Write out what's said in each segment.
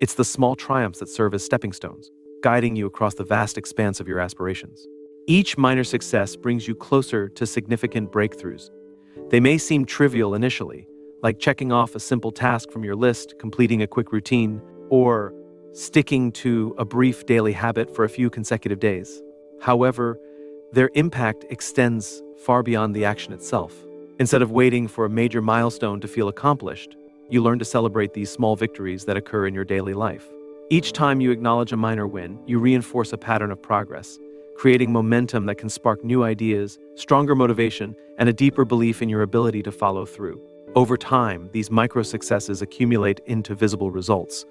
It's the small triumphs that serve as stepping stones, guiding you across the vast expanse of your aspirations. Each minor success brings you closer to significant breakthroughs. They may seem trivial initially, like checking off a simple task from your list, completing a quick routine, or sticking to a brief daily habit for a few consecutive days. However, their impact extends far beyond the action itself. Instead of waiting for a major milestone to feel accomplished, you learn to celebrate these small victories that occur in your daily life. Each time you acknowledge a minor win, you reinforce a pattern of progress, creating momentum that can spark new ideas, stronger motivation, and a deeper belief in your ability to follow through. Over time, these micro-successes accumulate into visible results,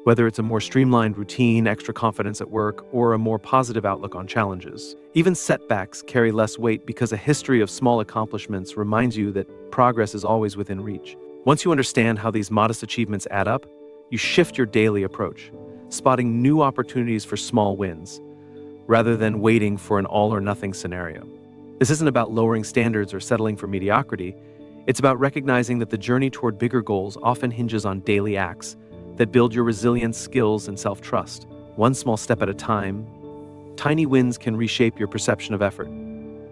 whether it's a more streamlined routine, extra confidence at work, or a more positive outlook on challenges. Even setbacks carry less weight because a history of small accomplishments reminds you that progress is always within reach. Once you understand how these modest achievements add up, you shift your daily approach, spotting new opportunities for small wins, rather than waiting for an all-or-nothing scenario. This isn't about lowering standards or settling for mediocrity. It's about recognizing that the journey toward bigger goals often hinges on daily acts that build your resilience, skills, and self-trust. One small step at a time, tiny wins can reshape your perception of effort,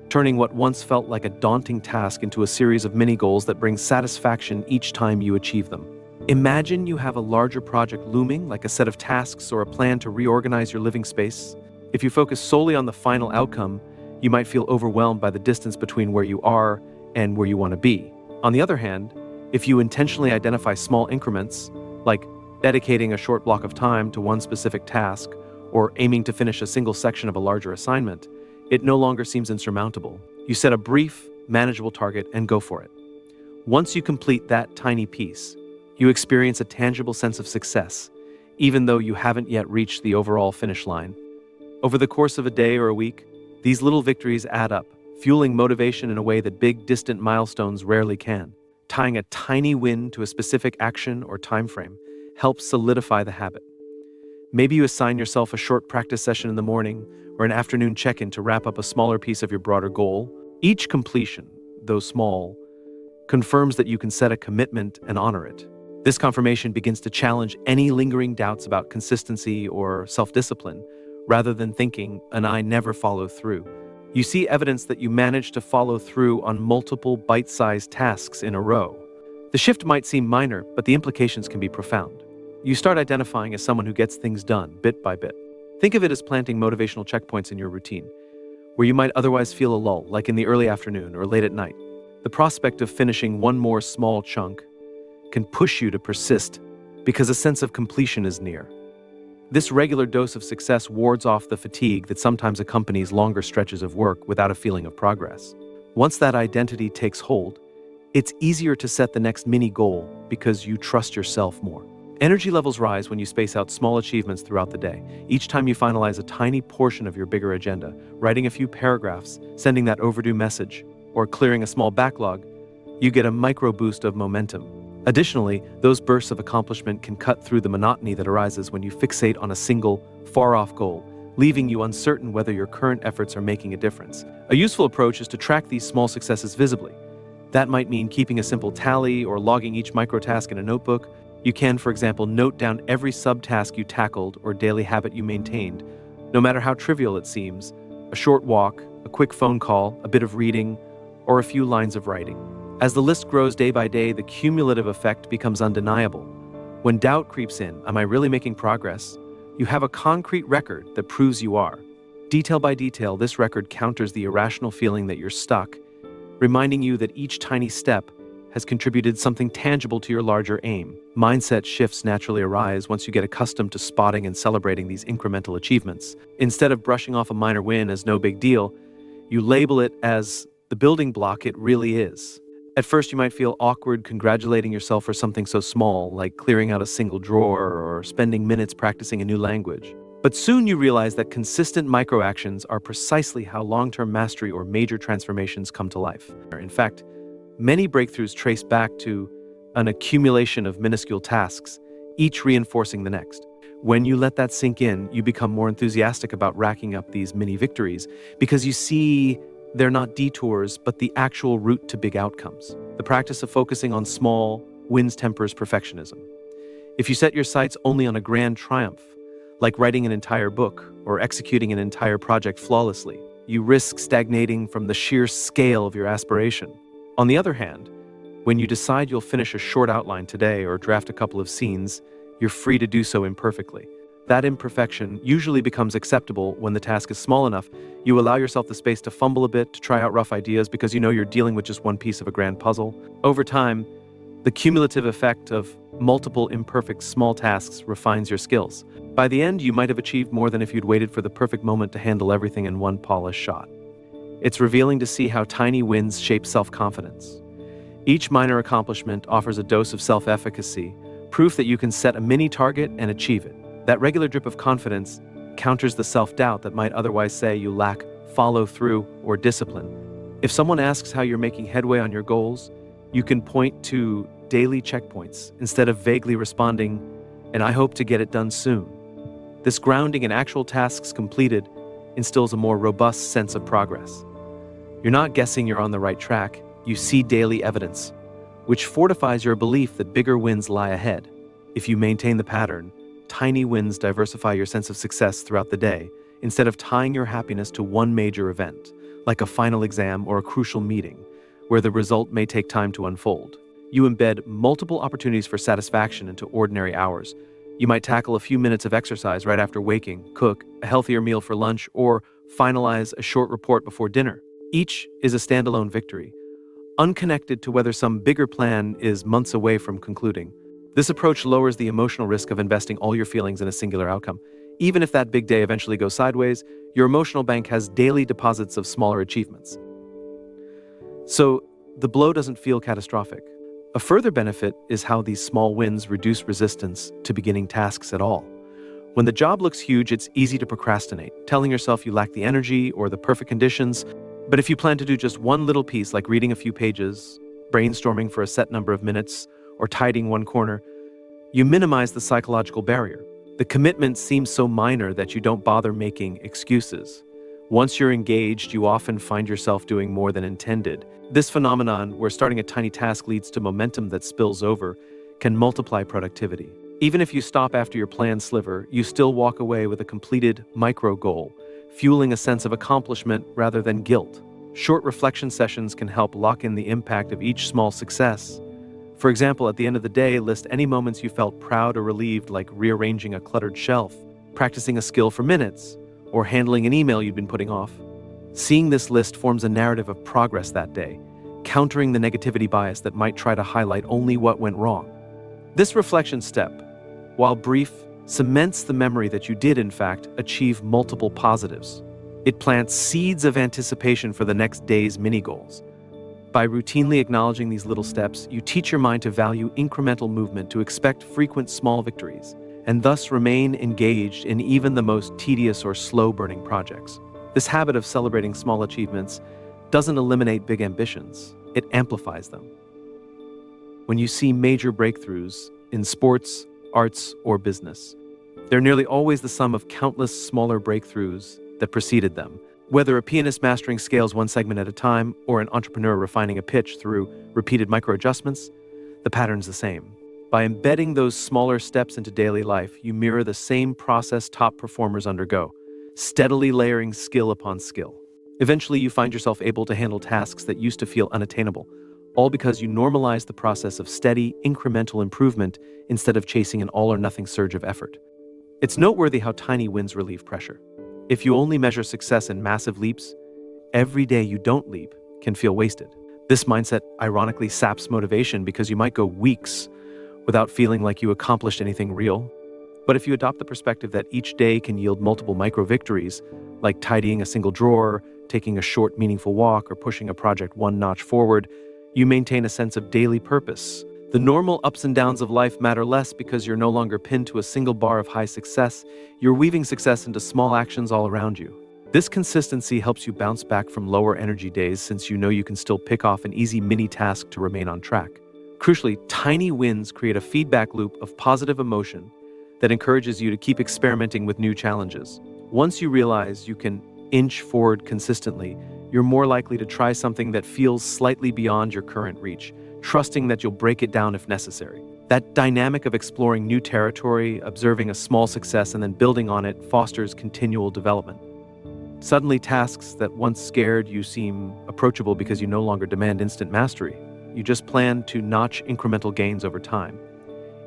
turning what once felt like a daunting task into a series of mini-goals that bring satisfaction each time you achieve them. Imagine you have a larger project looming, like a set of tasks or a plan to reorganize your living space. If you focus solely on the final outcome, you might feel overwhelmed by the distance between where you are and where you want to be. On the other hand, if you intentionally identify small increments, like dedicating a short block of time to one specific task or aiming to finish a single section of a larger assignment, it no longer seems insurmountable. You set a brief, manageable target and go for it. Once you complete that tiny piece, you experience a tangible sense of success, even though you haven't yet reached the overall finish line. Over the course of a day or a week, these little victories add up, fueling motivation in a way that big, distant milestones rarely can. Tying a tiny win to a specific action or time frame helps solidify the habit. Maybe you assign yourself a short practice session in the morning or an afternoon check-in to wrap up a smaller piece of your broader goal. Each completion, though small, confirms that you can set a commitment and honor it. This confirmation begins to challenge any lingering doubts about consistency or self-discipline, rather than thinking, "and I never follow through." You see evidence that you managed to follow through on multiple bite-sized tasks in a row. The shift might seem minor, but the implications can be profound. You start identifying as someone who gets things done, bit by bit. Think of it as planting motivational checkpoints in your routine, where you might otherwise feel a lull, like in the early afternoon or late at night. The prospect of finishing one more small chunk can push you to persist because a sense of completion is near. This regular dose of success wards off the fatigue that sometimes accompanies longer stretches of work without a feeling of progress. Once that identity takes hold, it's easier to set the next mini goal because you trust yourself more. Energy levels rise when you space out small achievements throughout the day. Each time you finalize a tiny portion of your bigger agenda, writing a few paragraphs, sending that overdue message, or clearing a small backlog, you get a micro boost of momentum. Additionally, those bursts of accomplishment can cut through the monotony that arises when you fixate on a single, far-off goal, leaving you uncertain whether your current efforts are making a difference. A useful approach is to track these small successes visibly. That might mean keeping a simple tally or logging each microtask in a notebook. You can, for example, note down every subtask you tackled or daily habit you maintained, no matter how trivial it seems. A short walk, a quick phone call, a bit of reading, or a few lines of writing. As the list grows day by day, the cumulative effect becomes undeniable. When doubt creeps in, am I really making progress? You have a concrete record that proves you are. Detail by detail, this record counters the irrational feeling that you're stuck, reminding you that each tiny step has contributed something tangible to your larger aim. Mindset shifts naturally arise once you get accustomed to spotting and celebrating these incremental achievements. Instead of brushing off a minor win as no big deal, you label it as the building block it really is. At first, you might feel awkward congratulating yourself for something so small, like clearing out a single drawer or spending minutes practicing a new language. But soon you realize that consistent microactions are precisely how long-term mastery or major transformations come to life. In fact, many breakthroughs trace back to an accumulation of minuscule tasks, each reinforcing the next. When you let that sink in, you become more enthusiastic about racking up these mini victories because you see they're not detours, but the actual route to big outcomes. The practice of focusing on small wins tempers perfectionism. If you set your sights only on a grand triumph, like writing an entire book or executing an entire project flawlessly, you risk stagnating from the sheer scale of your aspiration. On the other hand, when you decide you'll finish a short outline today or draft a couple of scenes, you're free to do so imperfectly. That imperfection usually becomes acceptable when the task is small enough. You allow yourself the space to fumble a bit, to try out rough ideas because you know you're dealing with just one piece of a grand puzzle. Over time, the cumulative effect of multiple imperfect small tasks refines your skills. By the end, you might have achieved more than if you'd waited for the perfect moment to handle everything in one polished shot. It's revealing to see how tiny wins shape self-confidence. Each minor accomplishment offers a dose of self-efficacy, proof that you can set a mini target and achieve it. That regular drip of confidence counters the self-doubt that might otherwise say you lack follow-through or discipline. If someone asks how you're making headway on your goals, you can point to daily checkpoints instead of vaguely responding, "And I hope to get it done soon." This grounding in actual tasks completed instills a more robust sense of progress. You're not guessing you're on the right track, you see daily evidence, which fortifies your belief that bigger wins lie ahead. If you maintain the pattern, tiny wins diversify your sense of success throughout the day, instead of tying your happiness to one major event, like a final exam or a crucial meeting, where the result may take time to unfold. You embed multiple opportunities for satisfaction into ordinary hours. You might tackle a few minutes of exercise right after waking, cook a healthier meal for lunch, or finalize a short report before dinner. Each is a standalone victory, unconnected to whether some bigger plan is months away from concluding. This approach lowers the emotional risk of investing all your feelings in a singular outcome. Even if that big day eventually goes sideways, your emotional bank has daily deposits of smaller achievements. So the blow doesn't feel catastrophic. A further benefit is how these small wins reduce resistance to beginning tasks at all. When the job looks huge, it's easy to procrastinate, telling yourself you lack the energy or the perfect conditions. But if you plan to do just one little piece, like reading a few pages, brainstorming for a set number of minutes, or tidying one corner, you minimize the psychological barrier. The commitment seems so minor that you don't bother making excuses. Once you're engaged, you often find yourself doing more than intended. This phenomenon, where starting a tiny task leads to momentum that spills over, can multiply productivity. Even if you stop after your planned sliver, you still walk away with a completed micro goal, fueling a sense of accomplishment rather than guilt. Short reflection sessions can help lock in the impact of each small success. For example, at the end of the day, list any moments you felt proud or relieved, like rearranging a cluttered shelf, practicing a skill for minutes, or handling an email you'd been putting off. Seeing this list forms a narrative of progress that day, countering the negativity bias that might try to highlight only what went wrong. This reflection step, while brief, cements the memory that you did, in fact, achieve multiple positives. It plants seeds of anticipation for the next day's mini-goals. By routinely acknowledging these little steps, you teach your mind to value incremental movement, to expect frequent small victories, and thus remain engaged in even the most tedious or slow-burning projects. This habit of celebrating small achievements doesn't eliminate big ambitions, it amplifies them. When you see major breakthroughs in sports, arts, or business, they're nearly always the sum of countless smaller breakthroughs that preceded them. Whether a pianist mastering scales one segment at a time or an entrepreneur refining a pitch through repeated micro-adjustments, the pattern's the same. By embedding those smaller steps into daily life, you mirror the same process top performers undergo, steadily layering skill upon skill. Eventually, you find yourself able to handle tasks that used to feel unattainable, all because you normalize the process of steady, incremental improvement instead of chasing an all-or-nothing surge of effort. It's noteworthy how tiny wins relieve pressure. If you only measure success in massive leaps, every day you don't leap can feel wasted. This mindset ironically saps motivation because you might go weeks without feeling like you accomplished anything real. But if you adopt the perspective that each day can yield multiple micro-victories, like tidying a single drawer, taking a short, meaningful walk, or pushing a project one notch forward, you maintain a sense of daily purpose. The normal ups and downs of life matter less because you're no longer pinned to a single bar of high success. You're weaving success into small actions all around you. This consistency helps you bounce back from lower energy days, since you know you can still pick off an easy mini task to remain on track. Crucially, tiny wins create a feedback loop of positive emotion that encourages you to keep experimenting with new challenges. Once you realize you can inch forward consistently, you're more likely to try something that feels slightly beyond your current reach, trusting that you'll break it down if necessary. That dynamic of exploring new territory, observing a small success, and then building on it fosters continual development. Suddenly, tasks that once scared you seem approachable because you no longer demand instant mastery. You just plan to notch incremental gains over time.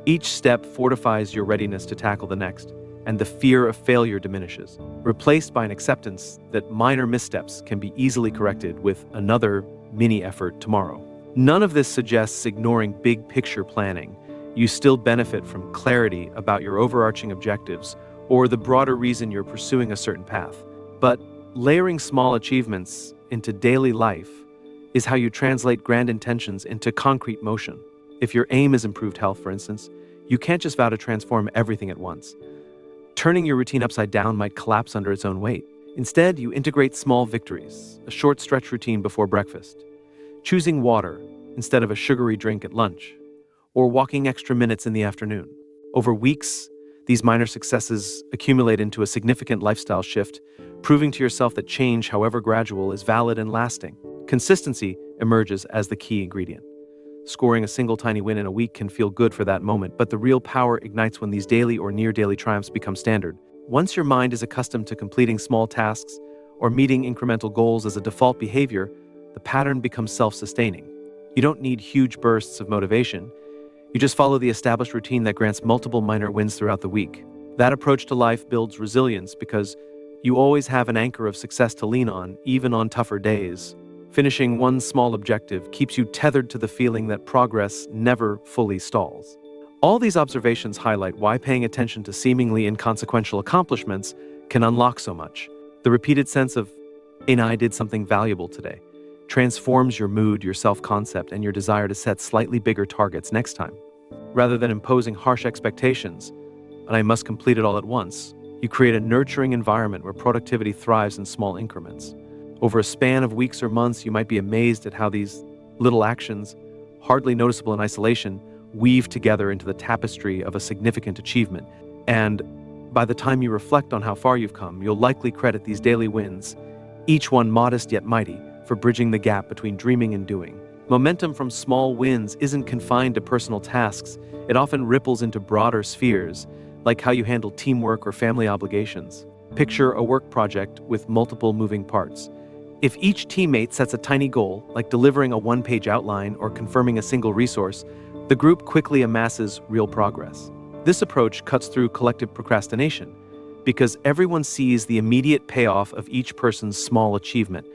Each step fortifies your readiness to tackle the next, and the fear of failure diminishes, replaced by an acceptance that minor missteps can be easily corrected with another mini effort tomorrow. None of this suggests ignoring big picture planning. You still benefit from clarity about your overarching objectives or the broader reason you're pursuing a certain path. But layering small achievements into daily life is how you translate grand intentions into concrete motion. If your aim is improved health, for instance, you can't just vow to transform everything at once. Turning your routine upside down might collapse under its own weight. Instead, you integrate small victories, a short stretch routine before breakfast, choosing water instead of a sugary drink at lunch, or walking extra minutes in the afternoon. Over weeks, these minor successes accumulate into a significant lifestyle shift, proving to yourself that change, however gradual, is valid and lasting. Consistency emerges as the key ingredient. Scoring a single tiny win in a week can feel good for that moment, but the real power ignites when these daily or near-daily triumphs become standard. Once your mind is accustomed to completing small tasks or meeting incremental goals as a default behavior, the pattern becomes self-sustaining. You don't need huge bursts of motivation. You just follow the established routine that grants multiple minor wins throughout the week. That approach to life builds resilience because you always have an anchor of success to lean on, even on tougher days. Finishing one small objective keeps you tethered to the feeling that progress never fully stalls. All these observations highlight why paying attention to seemingly inconsequential accomplishments can unlock so much. The repeated sense of, I did something valuable today, transforms your mood, your self-concept, and your desire to set slightly bigger targets next time. Rather than imposing harsh expectations, and I must complete it all at once, you create a nurturing environment where productivity thrives in small increments. Over a span of weeks or months, you might be amazed at how these little actions, hardly noticeable in isolation, weave together into the tapestry of a significant achievement. And by the time you reflect on how far you've come, you'll likely credit these daily wins, each one modest yet mighty, for bridging the gap between dreaming and doing. Momentum from small wins isn't confined to personal tasks. It often ripples into broader spheres, like how you handle teamwork or family obligations. Picture a work project with multiple moving parts. If each teammate sets a tiny goal, like delivering a one-page outline or confirming a single resource, the group quickly amasses real progress. This approach cuts through collective procrastination because everyone sees the immediate payoff of each person's small achievement.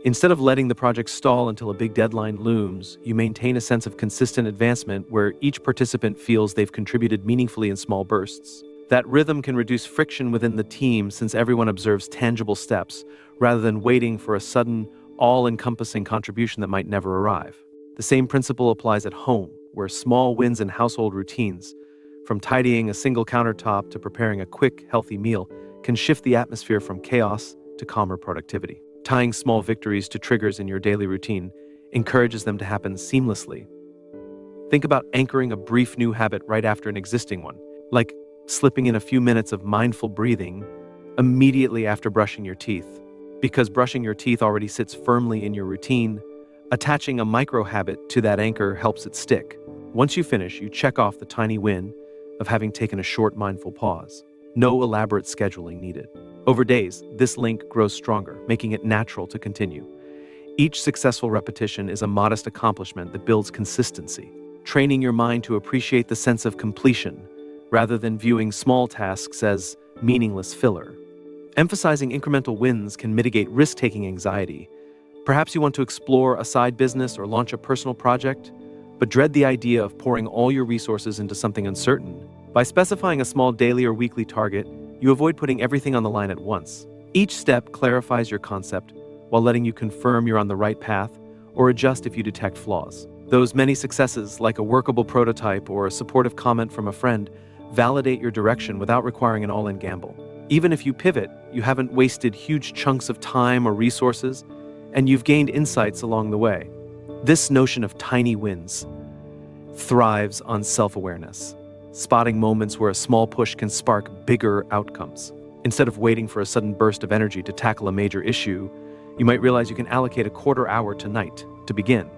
Instead of letting the project stall until a big deadline looms, you maintain a sense of consistent advancement where each participant feels they've contributed meaningfully in small bursts. That rhythm can reduce friction within the team since everyone observes tangible steps, rather than waiting for a sudden, all-encompassing contribution that might never arrive. The same principle applies at home, where small wins in household routines, from tidying a single countertop to preparing a quick, healthy meal, can shift the atmosphere from chaos to calmer productivity. Tying small victories to triggers in your daily routine encourages them to happen seamlessly. Think about anchoring a brief new habit right after an existing one, like slipping in a few minutes of mindful breathing immediately after brushing your teeth. Because brushing your teeth already sits firmly in your routine, attaching a micro habit to that anchor helps it stick. Once you finish, you check off the tiny win of having taken a short mindful pause. No elaborate scheduling needed. Over days, this link grows stronger, making it natural to continue. Each successful repetition is a modest accomplishment that builds consistency, training your mind to appreciate the sense of completion rather than viewing small tasks as meaningless filler. Emphasizing incremental wins can mitigate risk-taking anxiety. Perhaps you want to explore a side business or launch a personal project, but dread the idea of pouring all your resources into something uncertain. By specifying a small daily or weekly target, you avoid putting everything on the line at once. Each step clarifies your concept while letting you confirm you're on the right path or adjust if you detect flaws. Those many successes, like a workable prototype or a supportive comment from a friend, validate your direction without requiring an all-in gamble. Even if you pivot, you haven't wasted huge chunks of time or resources, and you've gained insights along the way. This notion of tiny wins thrives on self-awareness, spotting moments where a small push can spark bigger outcomes. Instead of waiting for a sudden burst of energy to tackle a major issue, you might realize you can allocate a quarter hour tonight to begin.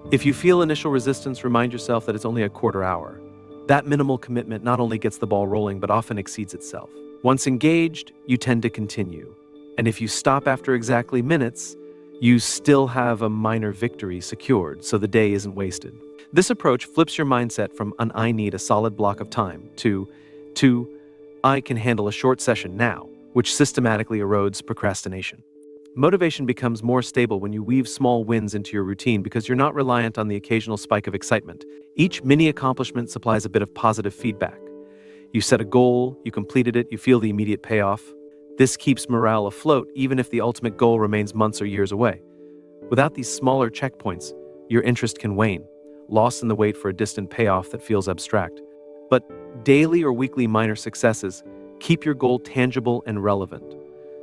If you feel initial resistance, remind yourself that it's only a quarter hour. That minimal commitment not only gets the ball rolling, but often exceeds itself. Once engaged, you tend to continue. And if you stop after exactly minutes, you still have a minor victory secured, so the day isn't wasted. This approach flips your mindset from an "I need a solid block of time" to "I can handle a short session now," which systematically erodes procrastination. Motivation becomes more stable when you weave small wins into your routine because you're not reliant on the occasional spike of excitement. Each mini accomplishment supplies a bit of positive feedback. You set a goal, you completed it, you feel the immediate payoff. This keeps morale afloat even if the ultimate goal remains months or years away. Without these smaller checkpoints, your interest can wane, lost in the wait for a distant payoff that feels abstract. But daily or weekly minor successes keep your goal tangible and relevant,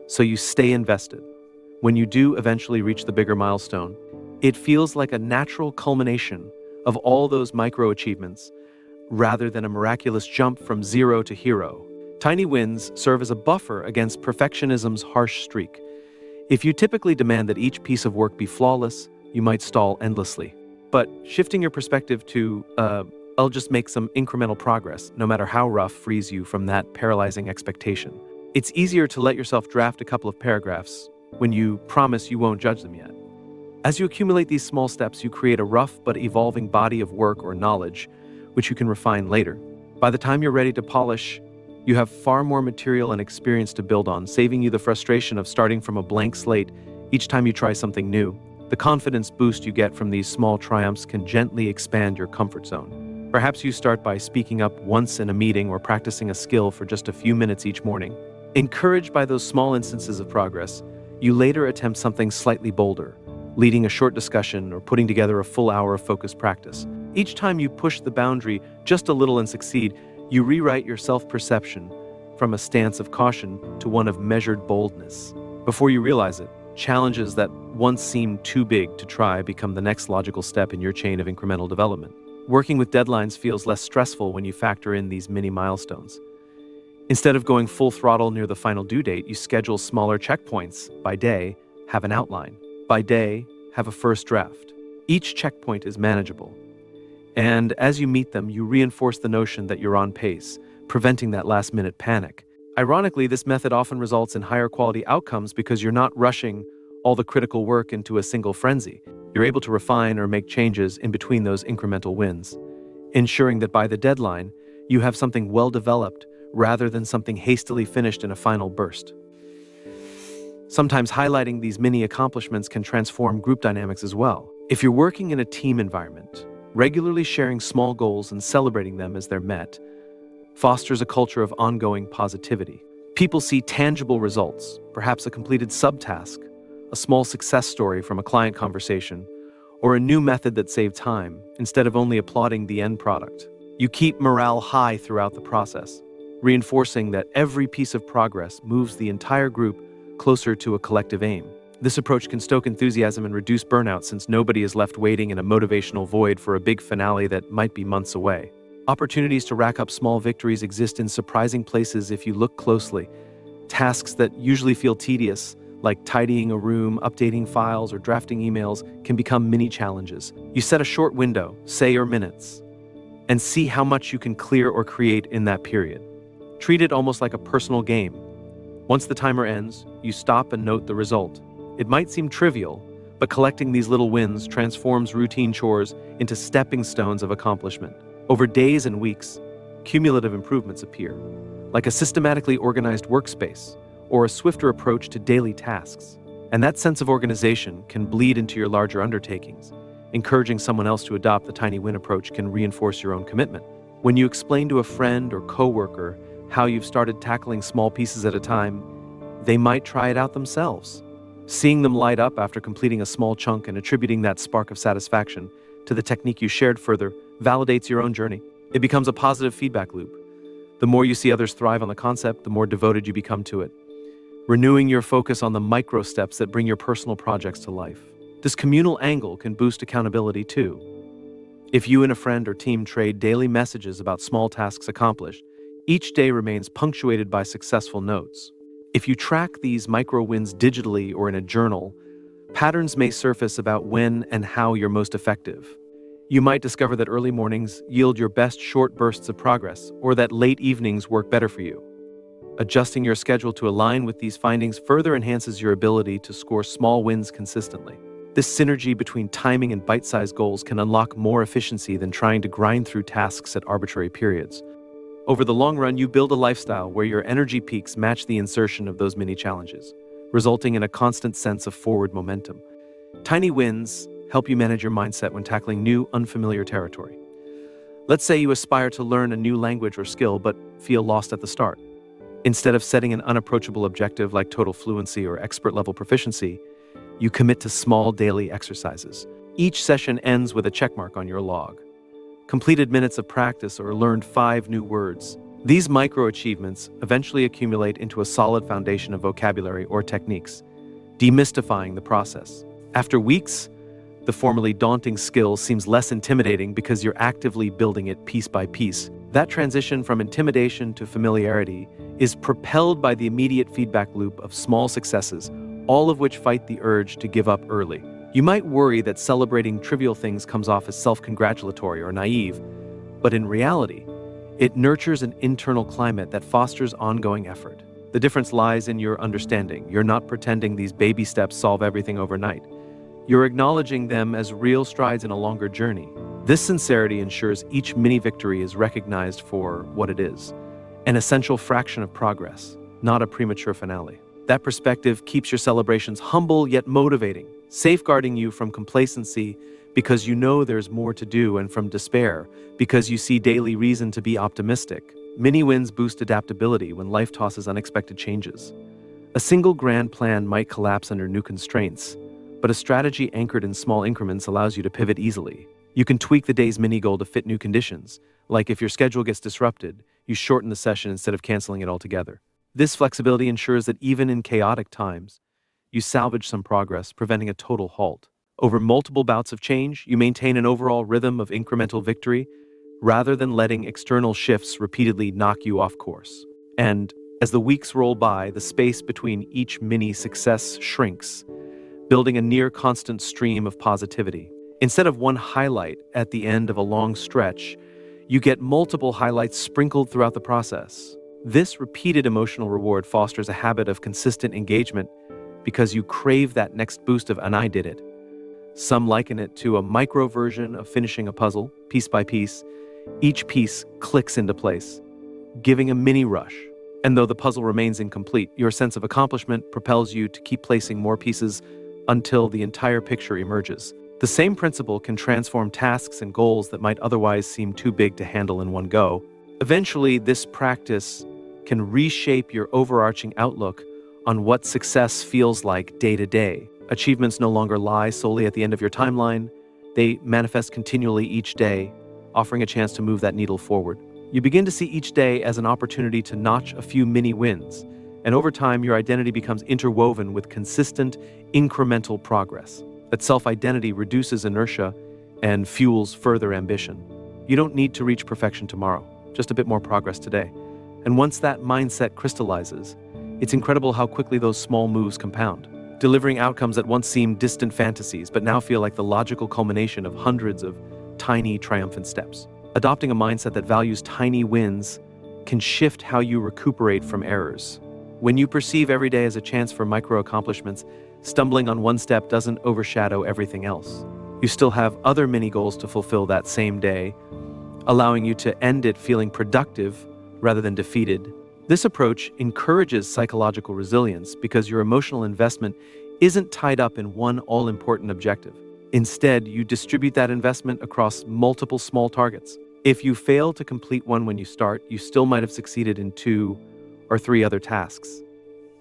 so you stay invested. When you do eventually reach the bigger milestone, it feels like a natural culmination of all those micro achievements rather than a miraculous jump from zero to hero. Tiny wins serve as a buffer against perfectionism's harsh streak. If you typically demand that each piece of work be flawless, you might stall endlessly. But shifting your perspective to, I'll just make some incremental progress, no matter how rough, frees you from that paralyzing expectation. It's easier to let yourself draft a couple of paragraphs when you promise you won't judge them yet. As you accumulate these small steps, you create a rough but evolving body of work or knowledge, which you can refine later. By the time you're ready to polish, you have far more material and experience to build on, saving you the frustration of starting from a blank slate each time you try something new. The confidence boost you get from these small triumphs can gently expand your comfort zone. Perhaps you start by speaking up once in a meeting or practicing a skill for just a few minutes each morning. Encouraged by those small instances of progress, you later attempt something slightly bolder, leading a short discussion or putting together a full hour of focused practice. Each time you push the boundary just a little and succeed, you rewrite your self-perception from a stance of caution to one of measured boldness. Before you realize it, challenges that once seemed too big to try become the next logical step in your chain of incremental development. Working with deadlines feels less stressful when you factor in these mini milestones. Instead of going full throttle near the final due date, you schedule smaller checkpoints. By day, have an outline. By day, have a first draft. Each checkpoint is manageable. And as you meet them, you reinforce the notion that you're on pace, preventing that last-minute panic. Ironically, this method often results in higher quality outcomes because you're not rushing all the critical work into a single frenzy. You're able to refine or make changes in between those incremental wins, ensuring that by the deadline, you have something well-developed rather than something hastily finished in a final burst. Sometimes highlighting these mini accomplishments can transform group dynamics as well. If you're working in a team environment, regularly sharing small goals and celebrating them as they're met fosters a culture of ongoing positivity. People see tangible results, perhaps a completed subtask, a small success story from a client conversation, or a new method that saved time, instead of only applauding the end product. You keep morale high throughout the process, reinforcing that every piece of progress moves the entire group closer to a collective aim. This approach can stoke enthusiasm and reduce burnout since nobody is left waiting in a motivational void for a big finale that might be months away. Opportunities to rack up small victories exist in surprising places if you look closely. Tasks that usually feel tedious, like tidying a room, updating files, or drafting emails, can become mini challenges. You set a short window, say your minutes, and see how much you can clear or create in that period. Treat it almost like a personal game. Once the timer ends, you stop and note the result. It might seem trivial, but collecting these little wins transforms routine chores into stepping stones of accomplishment. Over days and weeks, cumulative improvements appear, like a systematically organized workspace or a swifter approach to daily tasks. And that sense of organization can bleed into your larger undertakings. Encouraging someone else to adopt the tiny win approach can reinforce your own commitment. When you explain to a friend or coworker how you've started tackling small pieces at a time, they might try it out themselves. Seeing them light up after completing a small chunk and attributing that spark of satisfaction to the technique you shared further validates your own journey. It becomes a positive feedback loop. The more you see others thrive on the concept, the more devoted you become to it, renewing your focus on the micro steps that bring your personal projects to life. This communal angle can boost accountability too. If you and a friend or team trade daily messages about small tasks accomplished, each day remains punctuated by successful notes. If you track these micro wins digitally or in a journal, patterns may surface about when and how you're most effective. You might discover that early mornings yield your best short bursts of progress, or that late evenings work better for you. Adjusting your schedule to align with these findings further enhances your ability to score small wins consistently. This synergy between timing and bite-sized goals can unlock more efficiency than trying to grind through tasks at arbitrary periods. Over the long run, you build a lifestyle where your energy peaks match the insertion of those mini challenges, resulting in a constant sense of forward momentum. Tiny wins help you manage your mindset when tackling new, unfamiliar territory. Let's say you aspire to learn a new language or skill but feel lost at the start. Instead of setting an unapproachable objective like total fluency or expert-level proficiency, you commit to small daily exercises. Each session ends with a checkmark on your log. Completed minutes of practice or learned 5 new words. These micro-achievements eventually accumulate into a solid foundation of vocabulary or techniques, demystifying the process. After weeks, the formerly daunting skill seems less intimidating because you're actively building it piece by piece. That transition from intimidation to familiarity is propelled by the immediate feedback loop of small successes, all of which fight the urge to give up early. You might worry that celebrating trivial things comes off as self-congratulatory or naive, but in reality, it nurtures an internal climate that fosters ongoing effort. The difference lies in your understanding. You're not pretending these baby steps solve everything overnight. You're acknowledging them as real strides in a longer journey. This sincerity ensures each mini victory is recognized for what it is, an essential fraction of progress, not a premature finale. That perspective keeps your celebrations humble yet motivating, safeguarding you from complacency because you know there's more to do, and from despair because you see daily reason to be optimistic. Mini wins boost adaptability when life tosses unexpected changes. A single grand plan might collapse under new constraints, but a strategy anchored in small increments allows you to pivot easily. You can tweak the day's mini goal to fit new conditions, like if your schedule gets disrupted, you shorten the session instead of canceling it altogether. This flexibility ensures that even in chaotic times, you salvage some progress, preventing a total halt. Over multiple bouts of change, you maintain an overall rhythm of incremental victory rather than letting external shifts repeatedly knock you off course. And as the weeks roll by, the space between each mini success shrinks, building a near constant stream of positivity. Instead of one highlight at the end of a long stretch, you get multiple highlights sprinkled throughout the process. This repeated emotional reward fosters a habit of consistent engagement because you crave that next boost of "and I did it." Some liken it to a micro version of finishing a puzzle, piece by piece. Each piece clicks into place, giving a mini rush. And though the puzzle remains incomplete, your sense of accomplishment propels you to keep placing more pieces until the entire picture emerges. The same principle can transform tasks and goals that might otherwise seem too big to handle in one go. Eventually, this practice can reshape your overarching outlook on what success feels like day to day. Achievements no longer lie solely at the end of your timeline. They manifest continually each day, offering a chance to move that needle forward. You begin to see each day as an opportunity to notch a few mini wins, and over time, your identity becomes interwoven with consistent, incremental progress. That self-identity reduces inertia and fuels further ambition. You don't need to reach perfection tomorrow, just a bit more progress today. And once that mindset crystallizes, it's incredible how quickly those small moves compound, delivering outcomes that once seemed distant fantasies but now feel like the logical culmination of hundreds of tiny, triumphant steps. Adopting a mindset that values tiny wins can shift how you recuperate from errors. When you perceive every day as a chance for micro accomplishments, stumbling on one step doesn't overshadow everything else. You still have other mini goals to fulfill that same day, allowing you to end it feeling productive rather than defeated. This approach encourages psychological resilience because your emotional investment isn't tied up in one all-important objective. Instead, you distribute that investment across multiple small targets. If you fail to complete one when you start, you still might have succeeded in 2 or 3 other tasks.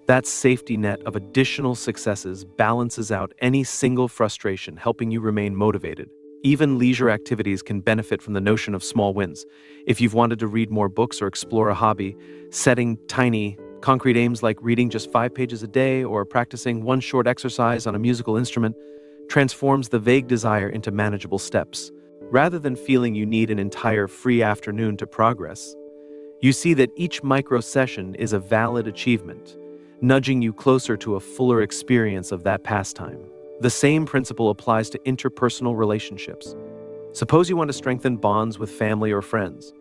That safety net of additional successes balances out any single frustration, helping you remain motivated. Even leisure activities can benefit from the notion of small wins. If you've wanted to read more books or explore a hobby, setting tiny, concrete aims like reading just 5 pages a day or practicing one short exercise on a musical instrument transforms the vague desire into manageable steps. Rather than feeling you need an entire free afternoon to progress, you see that each micro session is a valid achievement, nudging you closer to a fuller experience of that pastime. The same principle applies to interpersonal relationships. Suppose you want to strengthen bonds with family or friends.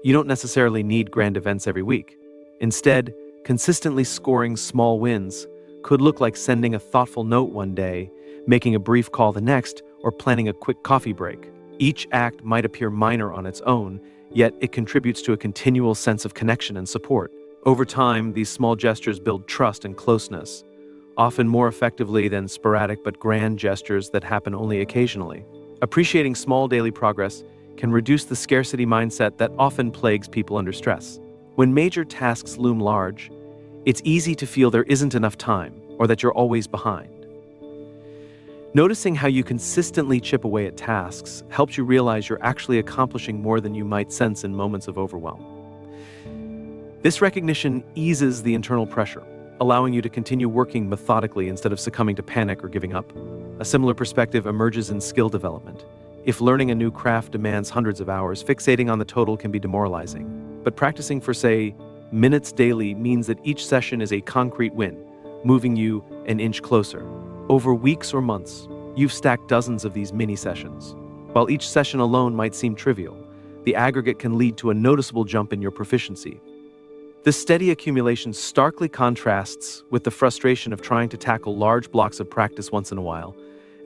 You don't necessarily need grand events every week. Instead, consistently scoring small wins could look like sending a thoughtful note one day, making a brief call the next, or planning a quick coffee break. Each act might appear minor on its own, yet it contributes to a continual sense of connection and support. Over time, these small gestures build trust and closeness, often more effectively than sporadic but grand gestures that happen only occasionally. Appreciating small daily progress can reduce the scarcity mindset that often plagues people under stress. When major tasks loom large, it's easy to feel there isn't enough time or that you're always behind. Noticing how you consistently chip away at tasks helps you realize you're actually accomplishing more than you might sense in moments of overwhelm. This recognition eases the internal pressure, allowing you to continue working methodically instead of succumbing to panic or giving up. A similar perspective emerges in skill development. If learning a new craft demands hundreds of hours, fixating on the total can be demoralizing. But practicing for, say, minutes daily means that each session is a concrete win, moving you an inch closer. Over weeks or months, you've stacked dozens of these mini sessions. While each session alone might seem trivial, the aggregate can lead to a noticeable jump in your proficiency. This steady accumulation starkly contrasts with the frustration of trying to tackle large blocks of practice once in a while,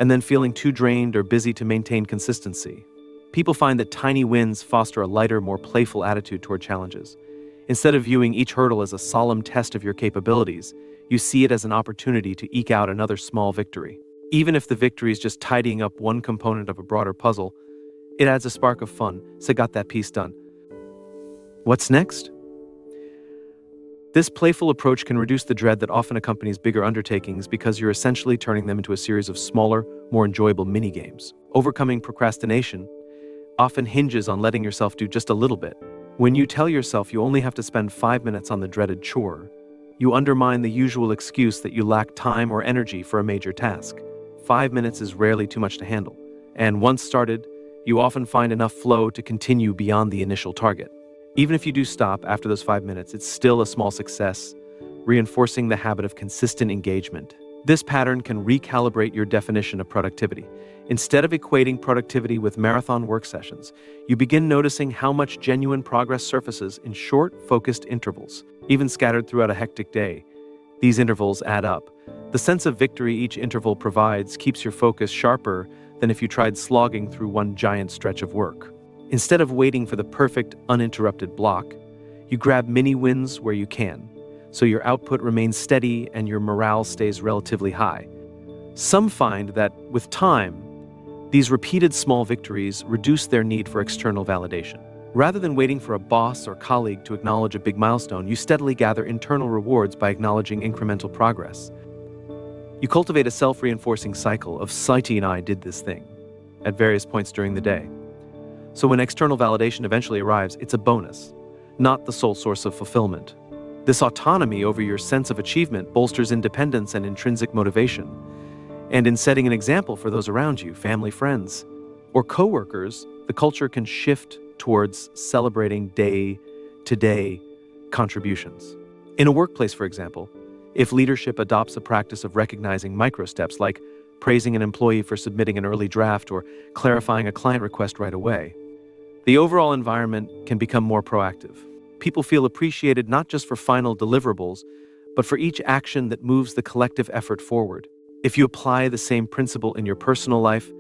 and then feeling too drained or busy to maintain consistency. People find that tiny wins foster a lighter, more playful attitude toward challenges. Instead of viewing each hurdle as a solemn test of your capabilities, you see it as an opportunity to eke out another small victory. Even if the victory is just tidying up one component of a broader puzzle, it adds a spark of fun. So got that piece done. What's next? This playful approach can reduce the dread that often accompanies bigger undertakings because you're essentially turning them into a series of smaller, more enjoyable mini-games. Overcoming procrastination often hinges on letting yourself do just a little bit. When you tell yourself you only have to spend 5 minutes on the dreaded chore, you undermine the usual excuse that you lack time or energy for a major task. 5 minutes is rarely too much to handle, and once started, you often find enough flow to continue beyond the initial target. Even if you do stop after those 5 minutes, it's still a small success, reinforcing the habit of consistent engagement. This pattern can recalibrate your definition of productivity. Instead of equating productivity with marathon work sessions, you begin noticing how much genuine progress surfaces in short, focused intervals, even scattered throughout a hectic day. These intervals add up. The sense of victory each interval provides keeps your focus sharper than if you tried slogging through one giant stretch of work. Instead of waiting for the perfect, uninterrupted block, you grab mini wins where you can, so your output remains steady and your morale stays relatively high. Some find that, with time, these repeated small victories reduce their need for external validation. Rather than waiting for a boss or colleague to acknowledge a big milestone, you steadily gather internal rewards by acknowledging incremental progress. You cultivate a self-reinforcing cycle of "Sighty and I did this thing" at various points during the day. So when external validation eventually arrives, it's a bonus, not the sole source of fulfillment. This autonomy over your sense of achievement bolsters independence and intrinsic motivation. And in setting an example for those around you, family, friends, or coworkers, the culture can shift towards celebrating day-to-day contributions. In a workplace, for example, if leadership adopts a practice of recognizing micro-steps like praising an employee for submitting an early draft or clarifying a client request right away, the overall environment can become more proactive. People feel appreciated not just for final deliverables, but for each action that moves the collective effort forward. If you apply the same principle in your personal life,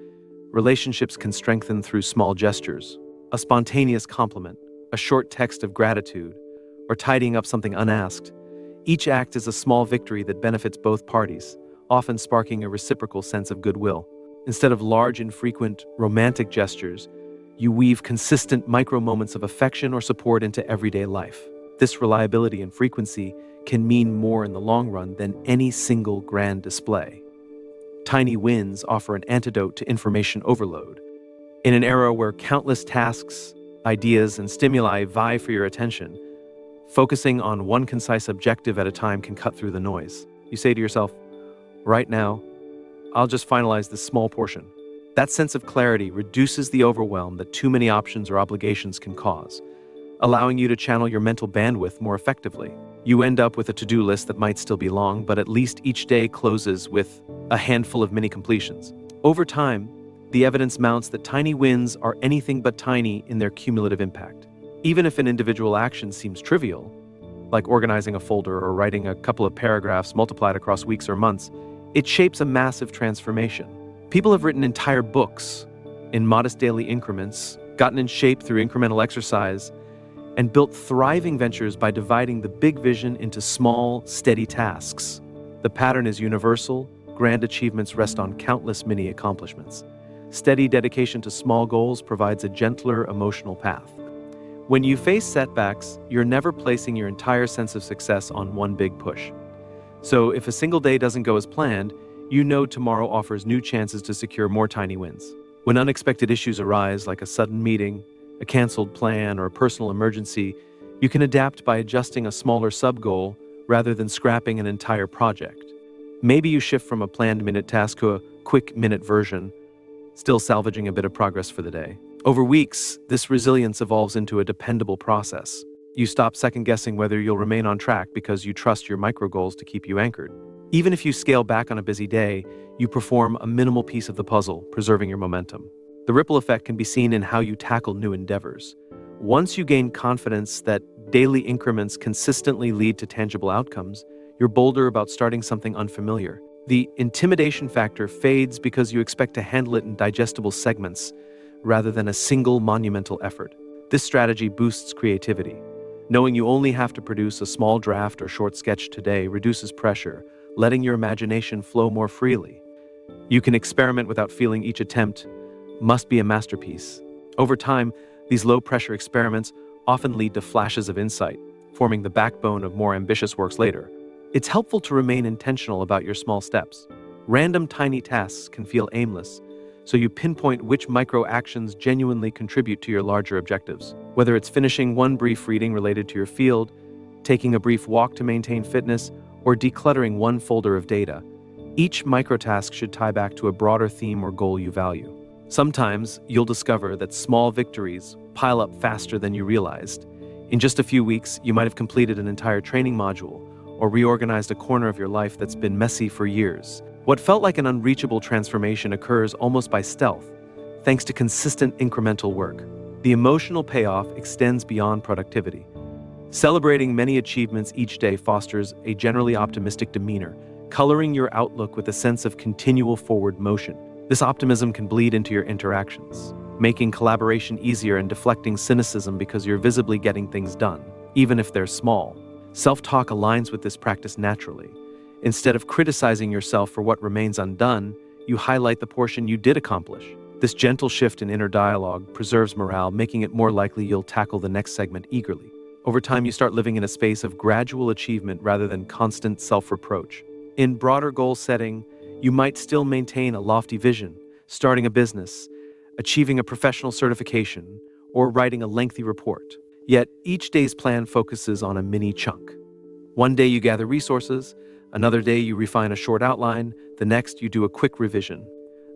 relationships can strengthen through small gestures. A spontaneous compliment, a short text of gratitude, or tidying up something unasked. Each act is a small victory that benefits both parties, often sparking a reciprocal sense of goodwill. Instead of large, infrequent, romantic gestures, you weave consistent micro-moments of affection or support into everyday life. This reliability and frequency can mean more in the long run than any single grand display. Tiny wins offer an antidote to information overload. In an era where countless tasks, ideas, and stimuli vie for your attention, focusing on one concise objective at a time can cut through the noise. You say to yourself, right now, I'll just finalize this small portion. That sense of clarity reduces the overwhelm that too many options or obligations can cause, allowing you to channel your mental bandwidth more effectively. You end up with a to-do list that might still be long, but at least each day closes with a handful of mini completions. Over time, the evidence mounts that tiny wins are anything but tiny in their cumulative impact. Even if an individual action seems trivial, like organizing a folder or writing a couple of paragraphs multiplied across weeks or months, it shapes a massive transformation. People have written entire books in modest daily increments, gotten in shape through incremental exercise, and built thriving ventures by dividing the big vision into small, steady tasks. The pattern is universal. Grand achievements rest on countless mini accomplishments. Steady dedication to small goals provides a gentler emotional path. When you face setbacks, you're never placing your entire sense of success on one big push. So if a single day doesn't go as planned, you know tomorrow offers new chances to secure more tiny wins. When unexpected issues arise, like a sudden meeting, a canceled plan, or a personal emergency, you can adapt by adjusting a smaller sub-goal rather than scrapping an entire project. Maybe you shift from a planned minute task to a quick minute version, still salvaging a bit of progress for the day. Over weeks, this resilience evolves into a dependable process. You stop second-guessing whether you'll remain on track because you trust your micro-goals to keep you anchored. Even if you scale back on a busy day, you perform a minimal piece of the puzzle, preserving your momentum. The ripple effect can be seen in how you tackle new endeavors. Once you gain confidence that daily increments consistently lead to tangible outcomes, you're bolder about starting something unfamiliar. The intimidation factor fades because you expect to handle it in digestible segments rather than a single monumental effort. This strategy boosts creativity. Knowing you only have to produce a small draft or short sketch today reduces pressure, letting your imagination flow more freely. You can experiment without feeling each attempt must be a masterpiece. Over time, these low-pressure experiments often lead to flashes of insight, forming the backbone of more ambitious works later. It's helpful to remain intentional about your small steps. Random tiny tasks can feel aimless, so you pinpoint which micro-actions genuinely contribute to your larger objectives. Whether it's finishing one brief reading related to your field, taking a brief walk to maintain fitness, or decluttering one folder of data, each microtask should tie back to a broader theme or goal you value. Sometimes you'll discover that small victories pile up faster than you realized. In just a few weeks, you might have completed an entire training module or reorganized a corner of your life that's been messy for years. What felt like an unreachable transformation occurs almost by stealth, thanks to consistent incremental work. The emotional payoff extends beyond productivity. Celebrating many achievements each day fosters a generally optimistic demeanor, coloring your outlook with a sense of continual forward motion. This optimism can bleed into your interactions, making collaboration easier and deflecting cynicism because you're visibly getting things done, even if they're small. Self-talk aligns with this practice naturally. Instead of criticizing yourself for what remains undone, you highlight the portion you did accomplish. This gentle shift in inner dialogue preserves morale, making it more likely you'll tackle the next segment eagerly. Over time, you start living in a space of gradual achievement rather than constant self-reproach. In broader goal setting, you might still maintain a lofty vision, starting a business, achieving a professional certification, or writing a lengthy report. Yet, each day's plan focuses on a mini chunk. One day you gather resources, another day you refine a short outline, the next you do a quick revision.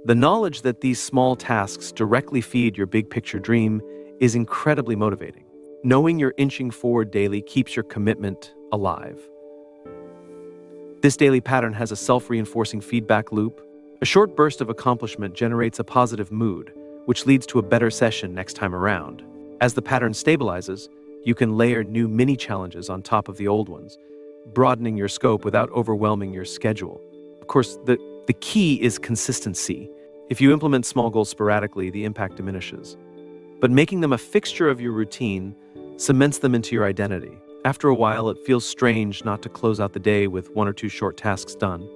The knowledge that these small tasks directly feed your big picture dream is incredibly motivating. Knowing you're inching forward daily keeps your commitment alive. This daily pattern has a self-reinforcing feedback loop. A short burst of accomplishment generates a positive mood, which leads to a better session next time around. As the pattern stabilizes, you can layer new mini-challenges on top of the old ones, broadening your scope without overwhelming your schedule. Of course, the key is consistency. If you implement small goals sporadically, the impact diminishes. But making them a fixture of your routine cements them into your identity. After a while, it feels strange not to close out the day with one or two short tasks done.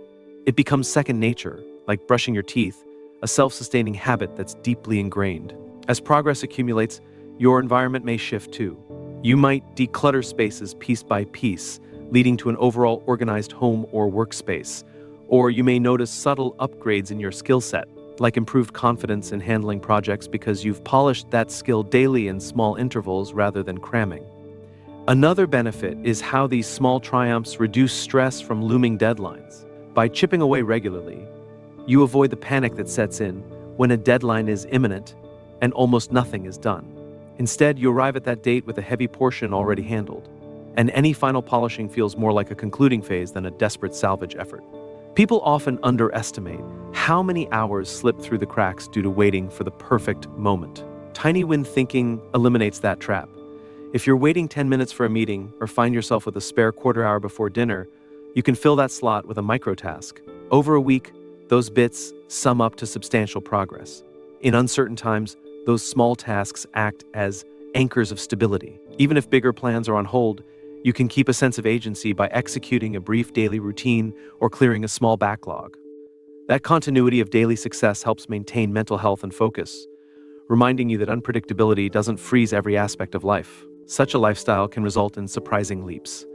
It becomes second nature, like brushing your teeth, a self-sustaining habit that's deeply ingrained. As progress accumulates, your environment may shift too. You might declutter spaces piece by piece, leading to an overall organized home or workspace. Or you may notice subtle upgrades in your skill set, like improved confidence in handling projects because you've polished that skill daily in small intervals rather than cramming. Another benefit is how these small triumphs reduce stress from looming deadlines. By chipping away regularly, you avoid the panic that sets in when a deadline is imminent and almost nothing is done. Instead, you arrive at that date with a heavy portion already handled, and any final polishing feels more like a concluding phase than a desperate salvage effort. People often underestimate how many hours slip through the cracks due to waiting for the perfect moment? Tiny win thinking eliminates that trap. If you're waiting 10 minutes for a meeting or find yourself with a spare quarter hour before dinner, you can fill that slot with a micro task. Over a week, those bits sum up to substantial progress. In uncertain times, those small tasks act as anchors of stability. Even if bigger plans are on hold, you can keep a sense of agency by executing a brief daily routine or clearing a small backlog. That continuity of daily success helps maintain mental health and focus, reminding you that unpredictability doesn't freeze every aspect of life. Such a lifestyle can result in surprising leaps.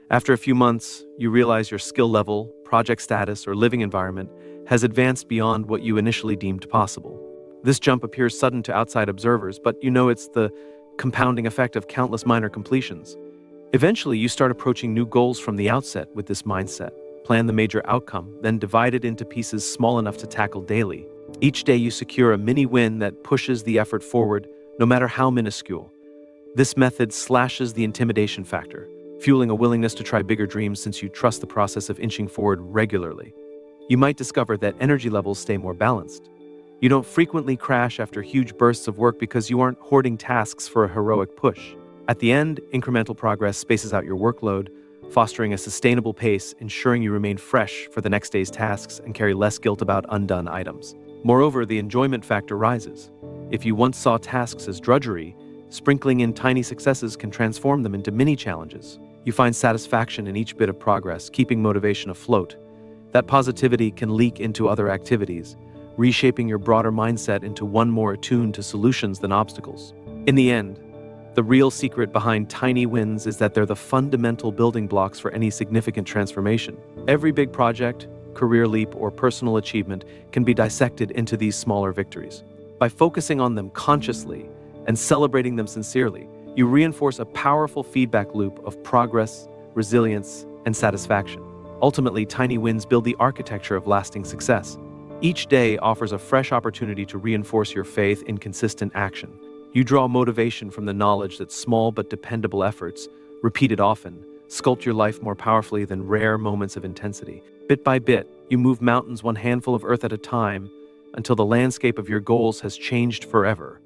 After a few months, you realize your skill level, project status, or living environment has advanced beyond what you initially deemed possible. This jump appears sudden to outside observers, but you know it's the compounding effect of countless minor completions. Eventually, you start approaching new goals from the outset with this mindset. Plan the major outcome, then divide it into pieces small enough to tackle daily. Each day you secure a mini win that pushes the effort forward, no matter how minuscule. This method slashes the intimidation factor, fueling a willingness to try bigger dreams since you trust the process of inching forward regularly. You might discover that energy levels stay more balanced. You don't frequently crash after huge bursts of work because you aren't hoarding tasks for a heroic push. At the end, incremental progress spaces out your workload, fostering a sustainable pace, ensuring you remain fresh for the next day's tasks and carry less guilt about undone items. Moreover, the enjoyment factor rises. If you once saw tasks as drudgery, sprinkling in tiny successes can transform them into mini challenges. You find satisfaction in each bit of progress, keeping motivation afloat. That positivity can leak into other activities, reshaping your broader mindset into one more attuned to solutions than obstacles. In the end, the real secret behind tiny wins is that they're the fundamental building blocks for any significant transformation. Every big project, career leap, or personal achievement can be dissected into these smaller victories. By focusing on them consciously and celebrating them sincerely, you reinforce a powerful feedback loop of progress, resilience, and satisfaction. Ultimately, tiny wins build the architecture of lasting success. Each day offers a fresh opportunity to reinforce your faith in consistent action. You draw motivation from the knowledge that small but dependable efforts, repeated often, sculpt your life more powerfully than rare moments of intensity. Bit by bit, you move mountains one handful of earth at a time until the landscape of your goals has changed forever.